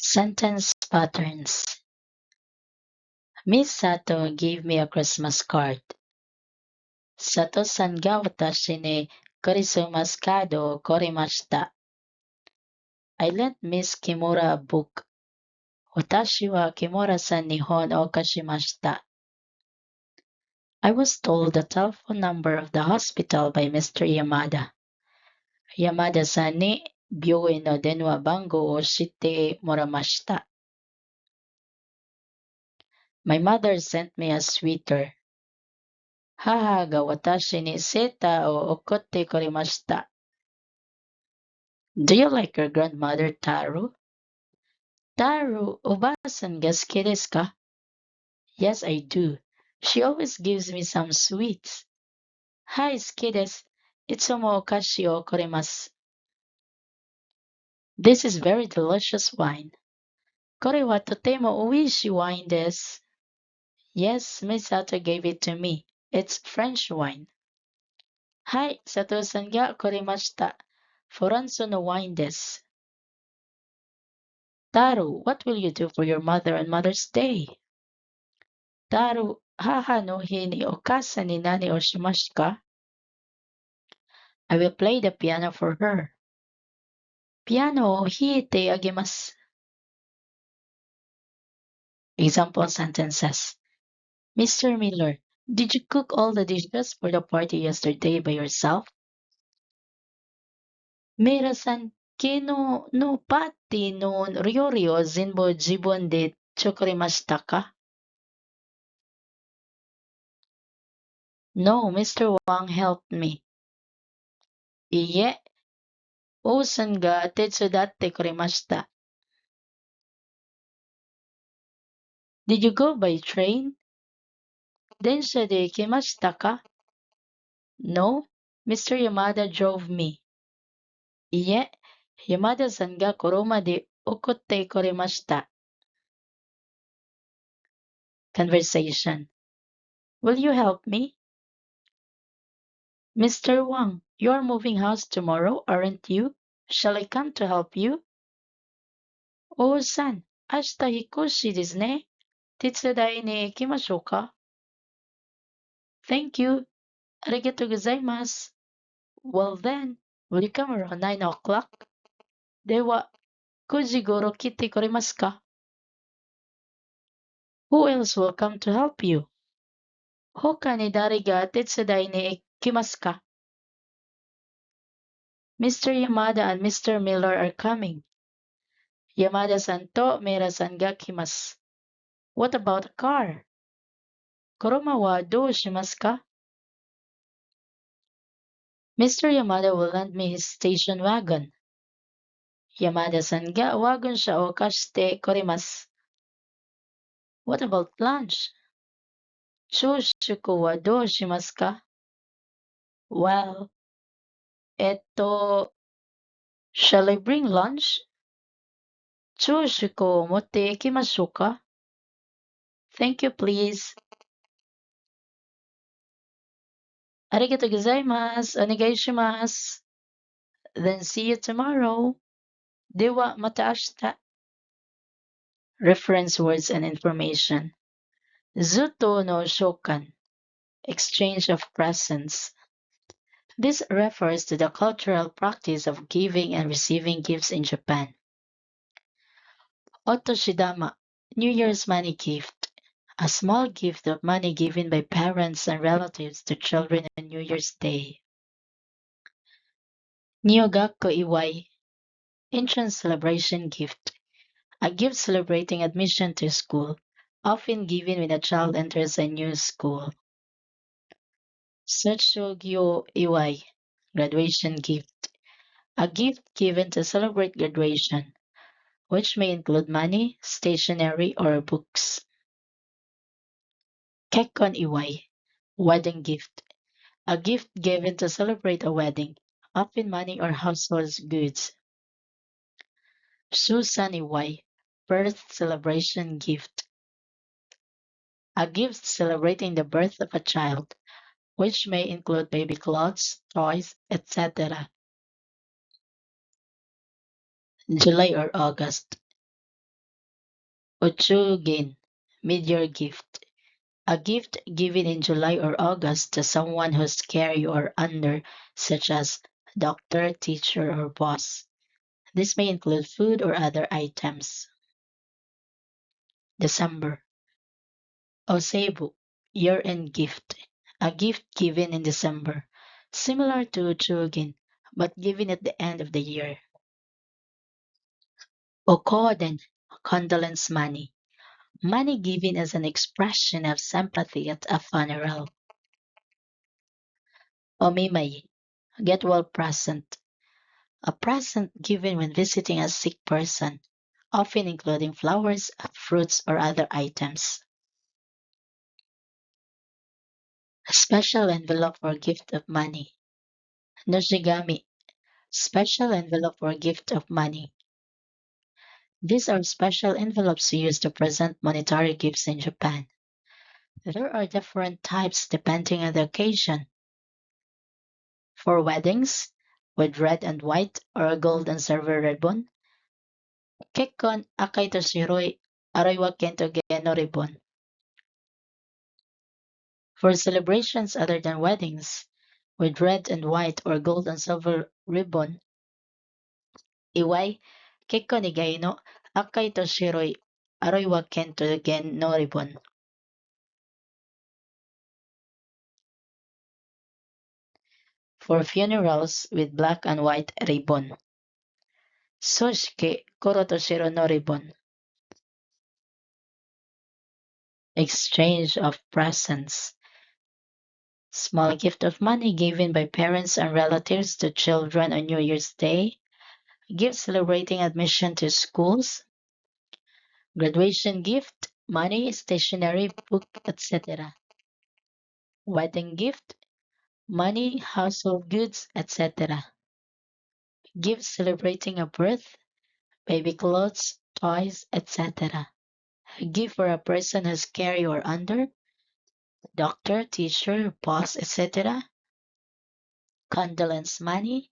Sentence patterns. Miss Sato gave me a Christmas card. Sato-san ga watashi ni Christmas card o korimashita. I lent Miss Kimura a book. Watashi wa Kimura-san ni hon o kashimashita. I was told the telephone number of the hospital by Mr. Yamada. Yamada-san ni byouin no denwa bango o shite moramashita. My mother sent me a sweater. Haha ga watashi ni seta o okotte korimashita. Do you like your grandmother, Taro? Taro, oba-san ga suki desu ka? Yes, I do. She always gives me some sweets. Hai, suki desu. Itsumo okashi o koremasu. This is very delicious wine. Kore wa totemo oishii wine desu. Yes, Miss Sato gave it to me. It's French wine. Hai, Sato-san ga koremashita. Foranso no wine desu. Taro, what will you do for your mother on Mother's Day? Taro, haha no hi ni okasa ni nani o shimasu ka? I will play the piano for her. Piano o hiite agemasu. Example sentences. Mr. Miller, did you cook all the dishes for the party yesterday by yourself? Meira-san, kino no party no ryori o zenbu jibun de chokurimashita ka? No, Mr. Wang helped me. Iie, O-san ga tetsudatte kuremashita. Did you go by train? Densha de ikimashita ka? No, Mr. Yamada drove me. Iie, Yamada-san ga koroma de okotte koremashita. Conversation. Will you help me? Mr. Wang, you're moving house tomorrow, aren't you? Shall I come to help you? O-san, ashita hikoshi desu ne. Tetsudai ni ikimashou ka? Thank you. Arigatou gozaimasu. Well then, will you come around 9 o'clock? Dewa, 9時頃来てくれますか? Who else will come to help you? 他に誰が手伝いに来ますか? Mr. Yamada and Mr. Miller are coming. Yamada-san to Mira-san ga kimasu. What about a car? 車はどうしますか? Mr. Yamada will lend me his station wagon. Yamada-san ga wagon siya o kashite kuremasu. What about lunch? 朝食はどうしますか? Well, shall I bring lunch? 朝食を持っていきましょうか? Thank you, please. ありがとうございます。お願いします。Then see you tomorrow. ではまた明日。Reference words and information. ずっとの召喚 exchange of presents. This refers to the cultural practice of giving and receiving gifts in Japan. Otoshidama, New Year's money gift. A small gift of money given by parents and relatives to children on New Year's Day. Nyogakko Iwai, entrance celebration gift. A gift celebrating admission to school, often given when a child enters a new school. Sochogyo Iwai, graduation gift. A gift given to celebrate graduation, which may include money, stationery, or books. Kekkon Iwai, wedding gift. A gift given to celebrate a wedding, often money or household goods. Susan Iwai, birth celebration gift. A gift celebrating the birth of a child, which may include baby clothes, toys, etc. July or August. Ochugin, mid-year gift. A gift given in July or August to someone who's scary or under, such as doctor, teacher, or boss. This may include food or other items. December. Oseibo, year-end gift. A gift given in December, similar to Chugin, but given at the end of the year. Okoden, condolence money. Money given as an expression of sympathy at a funeral. Omimay, get well present. A present given when visiting a sick person, often including flowers, fruits, or other items. A special envelope or gift of money. Noshigami, special envelope or gift of money. These are special envelopes used to present monetary gifts in Japan. There are different types depending on the occasion. For weddings, with red and white or gold and silver ribbon, kekkon akai to shiroi arai wa ken to gen no ribbon. For celebrations other than weddings, with red and white or gold and silver ribbon, iwai kekkon igai no akai to shiroi arai wa ken to gen no ribbon. For funerals with black and white ribbon, soshike koro to shiro no ribbon. Exchange of presents. Small gift of money given by parents and relatives to children on New Year's Day. Gift celebrating admission to schools. Graduation gift, money, stationery, book, etc. Wedding gift, money, household goods, etc. Gift celebrating a birth, baby clothes, toys, etc. Gift for a person who's carry or under, doctor, teacher, boss, etc. Condolence money,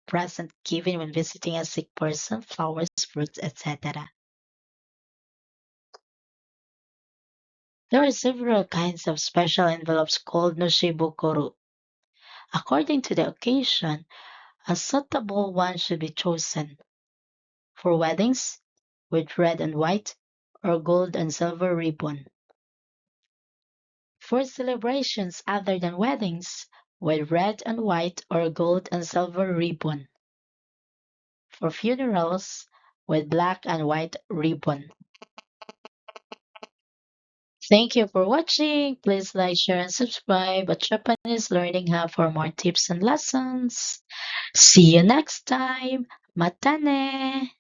present given when visiting a sick person, flowers, fruits, etc. There are several kinds of special envelopes called noshibukuru. According to the occasion, a suitable one should be chosen. For weddings, with red and white, or gold and silver ribbon. For celebrations other than weddings, with red and white or gold and silver ribbon. For funerals, with black and white ribbon. Thank you for watching. Please like, share, and subscribe at Japanese Learning Hub for more tips and lessons. See you next time. Mata ne!